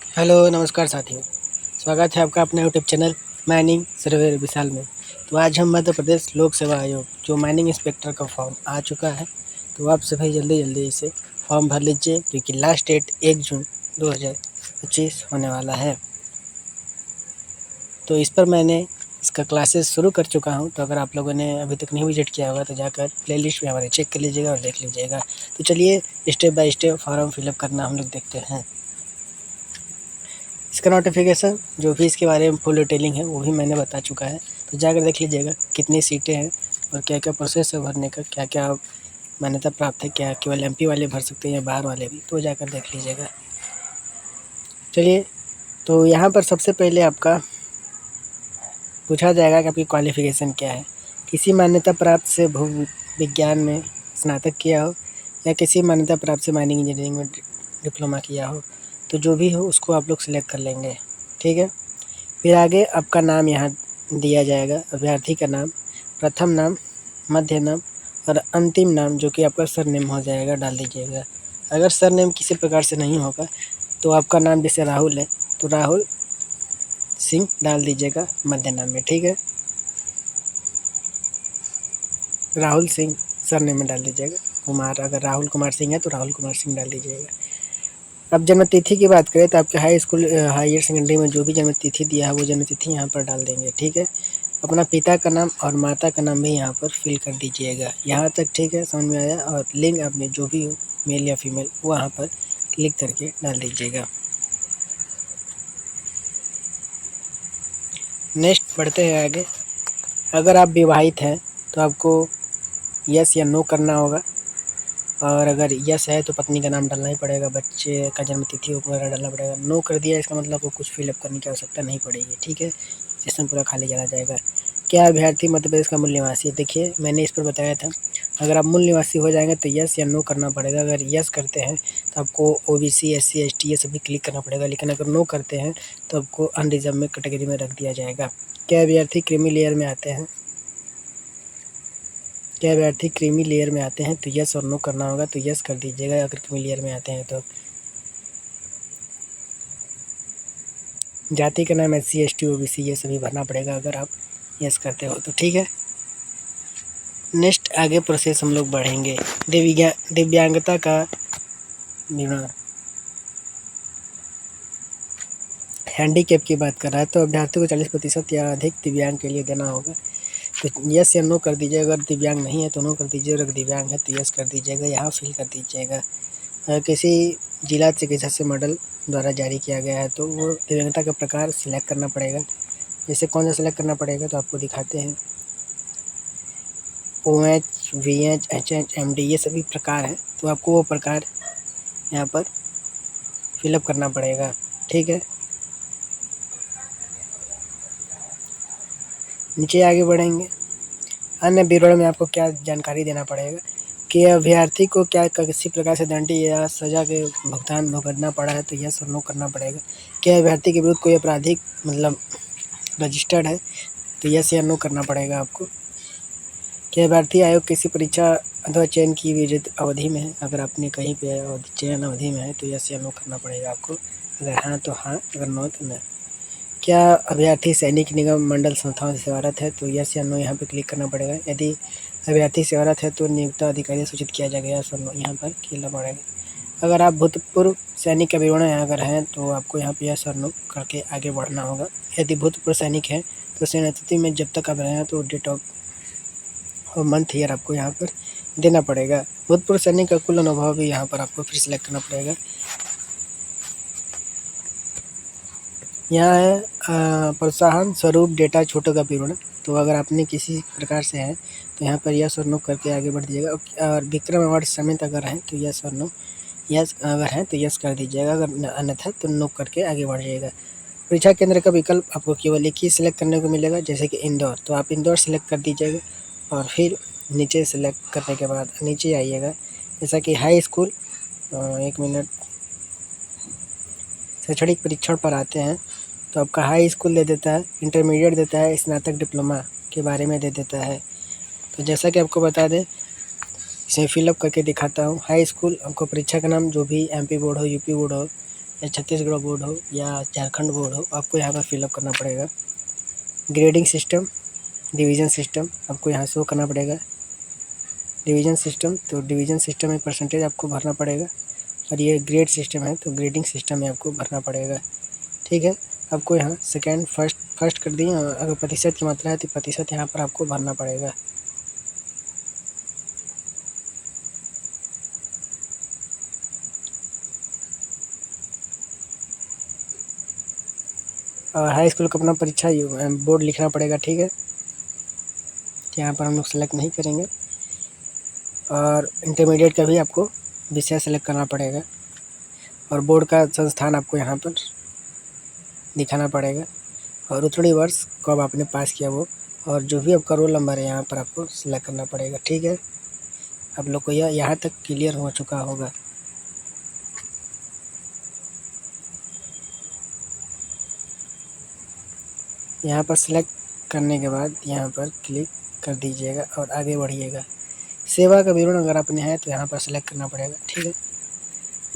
Hello नमस्कार साथियों। स्वागत है आपका अपने यूट्यूब चैनल माइनिंग सर्वे विशाल में। तो आज हम मध्य प्रदेश लोक सेवा आयोग जो माइनिंग इंस्पेक्टर का फॉर्म आ चुका है, तो आप सभी जल्दी जल्दी इसे फॉर्म भर लीजिए क्योंकि लास्ट डेट 1 जून 2025 होने वाला है। तो इस पर मैंने इसका क्लासेस शुरू कर चुका हूं, तो अगर आप लोगों ने अभी तक नहीं विजिट किया होगा तो जाकर प्लेलिस्ट में हमारे चेक कर लीजिएगा और देख लीजिएगा। तो चलिए step by step form fill up करना हम लोग देखते हैं। इसका नोटिफिकेशन जो भी इसके बारे में फुल डिटेलिंग है वो भी मैंने बता चुका है, तो जाकर देख लीजिएगा कितनी सीटें हैं और क्या क्या प्रोसेस है भरने का, क्या क्या मान्यता प्राप्त है, क्या केवल एमपी वाले भर सकते हैं या बाहर वाले भी, तो जाकर देख लीजिएगा। चलिए, तो यहाँ पर सबसे पहले आपका पूछा जाएगा कि आपकी क्वालिफिकेशन क्या है। किसी मान्यता प्राप्त से भू विज्ञान में स्नातक किया हो या किसी मान्यता प्राप्त से माइनिंग इंजीनियरिंग में डिप्लोमा किया हो, तो जो भी हो उसको आप लोग सिलेक्ट कर लेंगे। ठीक है। फिर आगे आपका नाम यहाँ दिया जाएगा, अभ्यर्थी का नाम, प्रथम नाम, मध्य नाम और अंतिम नाम जो कि आपका सरनेम हो जाएगा डाल दीजिएगा। अगर सरनेम किसी प्रकार से नहीं होगा तो आपका नाम जैसे राहुल है तो राहुल सिंह डाल दीजिएगा मध्य नाम में। ठीक है, राहुल सिंह सरनेम में डाल दीजिएगा। कुमार, अगर राहुल कुमार सिंह है तो राहुल कुमार सिंह डाल दीजिएगा। अब जन्म तिथि की बात करें तो आपके हाई स्कूल हायर सेकेंडरी में जो भी जन्म तिथि दिया है वो जन्म तिथि यहाँ पर डाल देंगे। ठीक है। अपना पिता का नाम और माता का नाम भी यहाँ पर फिल कर दीजिएगा। यहाँ तक ठीक है, समझ में आया। और लिंग आपने जो भी हो, मेल या फीमेल, वो यहाँ पर लिख करके डाल दीजिएगा। नेक्स्ट बढ़ते हैं आगे। अगर आप विवाहित हैं तो आपको यस या नो करना होगा, और अगर यस है तो पत्नी का नाम डालना ही पड़ेगा, बच्चे का जन्म तिथि वगैरह डालना पड़ेगा। नो कर दिया इसका मतलब आपको कुछ फिलअप करने की आवश्यकता नहीं पड़ेगी। ठीक है, इसमें पूरा खाली चला जाएगा। क्या अभ्यर्थी मध्य प्रदेश का मूल निवासी? देखिए, मैंने इस पर बताया था, अगर आप मूल निवासी हो जाएंगे तो यस या नो करना पड़ेगा। अगर यस करते हैं तो आपको ओबीसी, एससी, एसटी ये सभी क्लिक करना पड़ेगा, लेकिन अगर नो करते हैं तो आपको अनरिजर्व में कैटेगरी में रख दिया जाएगा। क्या अभ्यर्थी क्रीमी लेयर में आते हैं? क्या अभ्यर्थी क्रीमी लेयर में आते हैं तो यस और नो करना होगा, तो यस कर दीजिएगा अगर क्रीमी लेयर में आते हैं तो। जाति का नाम एससी, एसटी, ओबीसी ये सभी भरना पड़ेगा अगर आप यस करते हो तो। ठीक है। नेक्स्ट आगे प्रोसेस हम लोग बढ़ेंगे। दिव्यांगता का विवरण। हैंडीकैप की बात कर रहा है तो अभ्यर्थी को 40% या अधिक दिव्यांग के लिए देना होगा, तो यस या नो कर दीजिएगा। अगर दिव्यांग नहीं है तो नो कर दीजिएगा, अगर दिव्यांग है तो यस कर दीजिएगा। यहाँ फिल कर दीजिएगा। किसी जिला चिकित्सा से मॉडल द्वारा जारी किया गया है तो वो दिव्यांगता का प्रकार सिलेक्ट करना पड़ेगा। जैसे कौन सा सिलेक्ट करना पड़ेगा तो आपको दिखाते हैं। OH, VH, HH, MD ये सभी प्रकार हैं, तो आपको वो प्रकार यहाँ पर फिलअप करना पड़ेगा। ठीक है, नीचे आगे बढ़ेंगे। अन्य विवरण में आपको क्या जानकारी देना पड़ेगा कि अभ्यर्थी को क्या किसी प्रकार से दंड या सजा के भुगतान भुगतना पड़ा है तो यस और नो करना पड़ेगा। क्या अभ्यर्थी के विरुद्ध कोई आपराधिक रजिस्टर्ड है तो यस या नो करना पड़ेगा आपको। क्या अभ्यर्थी आयोग किसी परीक्षा अथवा चयन की विजित अवधि में है? अगर आपने कहीं पे चयन अवधि में है तो यस या नो करना पड़ेगा आपको। अगर हाँ तो हाँ, अगर नो तो नहीं। क्या अभ्यर्थी सैनिक निगम मंडल संस्थाओं से सेवारत है तो यस या नो यहाँ पे क्लिक करना पड़ेगा। यदि अभ्यर्थी सेवारत है तो नियुक्त अधिकारी सूचित किया जाएगा, यस और नो यहाँ पर खेलना पड़ेगा। अगर आप भूतपूर्व सैनिक का विवरण अगर हैं तो आपको यहाँ पे यस और नो करके आगे बढ़ना होगा। यदि भूतपूर्व सैनिक हैं तो सेनापति में जब तक आप रहें तो डेट ऑफ और मंथ ईयर आपको यहाँ पर देना पड़ेगा। भूतपूर्व सैनिक का कुल अनुभव भी यहाँ पर आपको फिर सिलेक्ट करना पड़ेगा। यहाँ है प्रोत्साहन स्वरूप डेटा छोटों का विवरण, तो अगर आपने किसी प्रकार से है तो यहाँ पर यस और नो करके आगे बढ़ दीजिएगा। और विक्रम अवार्ड समेत अगर हैं तो यस और नो, यस अगर हैं तो यस कर दीजिएगा, अगर अन्यथा तो नो करके आगे बढ़ जाइएगा। परीक्षा केंद्र का विकल्प आपको केवल एक ही सिलेक्ट करने को मिलेगा, जैसे कि इंदौर, तो आप इंदौर सेलेक्ट कर दीजिएगा। और फिर नीचे सेलेक्ट करने के बाद नीचे आइएगा, जैसा कि हाई स्कूल, 1 मिनट, शैक्षणिक परीक्षण पर आते हैं तो आपका हाई स्कूल दे देता है, इंटरमीडिएट देता है, स्नातक डिप्लोमा के बारे में दे देता है। तो जैसा कि आपको बता दें, इसे फिलअप करके दिखाता हूँ। हाई स्कूल आपको परीक्षा का नाम जो भी MP बोर्ड हो, UP बोर्ड हो, या छत्तीसगढ़ बोर्ड हो या झारखंड बोर्ड हो, आपको यहाँ पर फिलअप करना पड़ेगा। ग्रेडिंग सिस्टम, डिवीज़न सिस्टम आपको यहाँ शो करना पड़ेगा। डिवीज़न सिस्टम, तो डिवीज़न सिस्टम में परसेंटेज आपको भरना पड़ेगा, और ये ग्रेड सिस्टम है तो ग्रेडिंग सिस्टम में आपको भरना पड़ेगा। ठीक है, आपको यहाँ सेकेंड फर्स्ट कर दिए, अगर प्रतिशत की मात्रा है तो प्रतिशत यहाँ पर आपको भरना पड़ेगा। और हाई स्कूल का अपना परीक्षा बोर्ड लिखना पड़ेगा। ठीक है, यहाँ पर हम लोग सेलेक्ट नहीं करेंगे। और इंटरमीडिएट का भी आपको विषय सेलेक्ट करना पड़ेगा, और बोर्ड का संस्थान आपको यहाँ पर दिखाना पड़ेगा, और उत्तीर्ण वर्ष कब आपने पास किया वो, और जो भी आपका रोल नंबर है यहाँ पर आपको सेलेक्ट करना पड़ेगा। ठीक है, आप लोग को यह यहाँ तक क्लियर हो चुका होगा। यहाँ पर सेलेक्ट करने के बाद यहाँ पर क्लिक कर दीजिएगा और आगे बढ़िएगा। सेवा का विवरण अगर आपने है तो यहाँ पर सेलेक्ट करना पड़ेगा। ठीक है,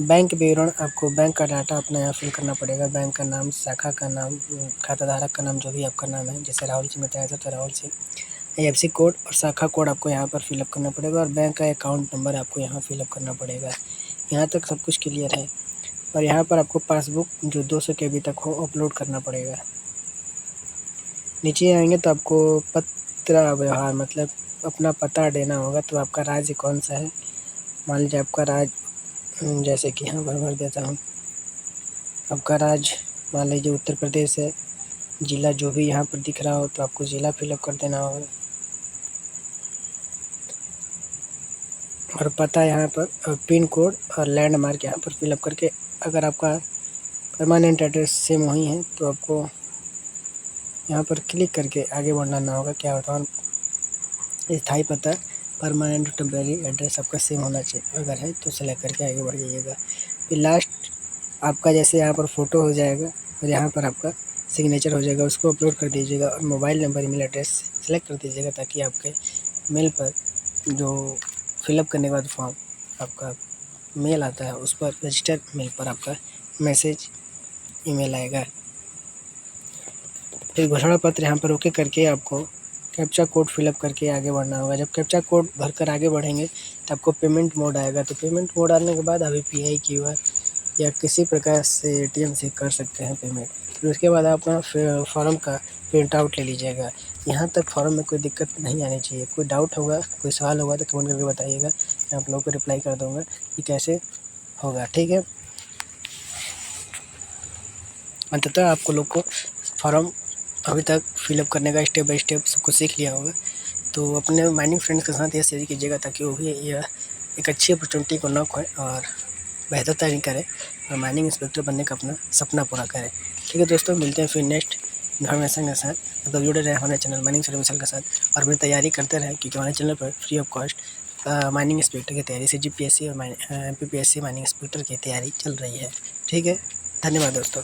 बैंक विवरण, आपको बैंक का डाटा अपना यहाँ फिल करना पड़ेगा। बैंक का नाम, शाखा का नाम, खाता धारक का नाम, जो भी आपका नाम है, जैसे राहुल सिंह बताया था तो राहुल सिंह। IFSC कोड और शाखा कोड आपको यहाँ पर फिलअप करना पड़ेगा, और बैंक का अकाउंट नंबर आपको यहाँ फिलअप करना पड़ेगा। यहाँ तक सब कुछ क्लियर है, और यहाँ पर आपको पासबुक जो 200 KB तक हो अपलोड करना पड़ेगा। नीचे आएंगे तो आपको पत्र व्यवहार, मतलब अपना पता देना होगा। तो आपका राज्य कौन सा है, मान लीजिए आपका राज्य, जैसे कि यहाँ पर भर देता हूँ, आपका राज्य मान लीजिए उत्तर प्रदेश है। जिला जो भी यहाँ पर दिख रहा हो तो आपको जिला फिलअप कर देना होगा, और पता यहाँ पर, और पिन कोड और लैंडमार्क यहाँ पर फिलअप करके, अगर आपका परमानेंट एड्रेस सेम वही है तो आपको यहाँ पर क्लिक करके आगे बढ़ना होगा। क्या होता है, स्थायी पता, परमानेंट टेम्परेरी एड्रेस आपका सेम होना चाहिए, अगर है तो सेलेक्ट करके आगे बढ़ जाइएगा। फिर लास्ट आपका जैसे यहाँ पर फ़ोटो हो जाएगा, और यहाँ पर आपका सिग्नेचर हो जाएगा, उसको अपलोड कर दीजिएगा, और mobile number, email address select कर दीजिएगा, ताकि आपके मेल पर जो फिलअप करने के बाद फॉर्म आपका मेल आता है उस पर रजिस्टर मेल पर आपका मैसेज ईमेल आएगा। फिर घोषणा पत्र यहाँ पर ओके करके आपको कैप्चा कोड फिलअप करके आगे बढ़ना होगा। जब कैप्चा कोड भरकर आगे बढ़ेंगे तो आपको पेमेंट मोड आएगा। तो पेमेंट मोड आने के बाद अभी UPI QR या किसी प्रकार से ATM से कर सकते हैं पेमेंट। फिर उसके बाद आप अपना फॉर्म का प्रिंट आउट ले लीजिएगा। यहाँ तक फॉर्म में कोई दिक्कत नहीं आनी चाहिए। कोई डाउट होगा, कोई सवाल होगा तो कमेंट करके बताइएगा, मैं आप लोगों को रिप्लाई कर दूँगा कि कैसे होगा। ठीक है, अंततः आपको लोग को फॉर्म अभी तक फिलअप करने का स्टेप बाय स्टेप सब कुछ सीख लिया होगा। तो अपने माइनिंग फ्रेंड्स के साथ ये शेयर कीजिएगा, ताकि वो भी यह एक अच्छी अपॉर्चुनिटी को न खोएं और बेहतर तैयारी करें और माइनिंग इंस्पेक्टर बनने का अपना सपना पूरा करें। ठीक है दोस्तों, मिलते हैं फिर नेक्स्ट इन्फॉर्मेशन के साथ। मतलब जुड़े रहे हमारे चैनल माइनिंग सर्विसल के साथ, और अपनी तैयारी करते रहें, क्योंकि हमारे चैनल पर free of cost mining inspector की तैयारी, CGPSC और MPPSC माइनिंग इंस्पेक्टर की तैयारी चल रही है। ठीक है, धन्यवाद दोस्तों।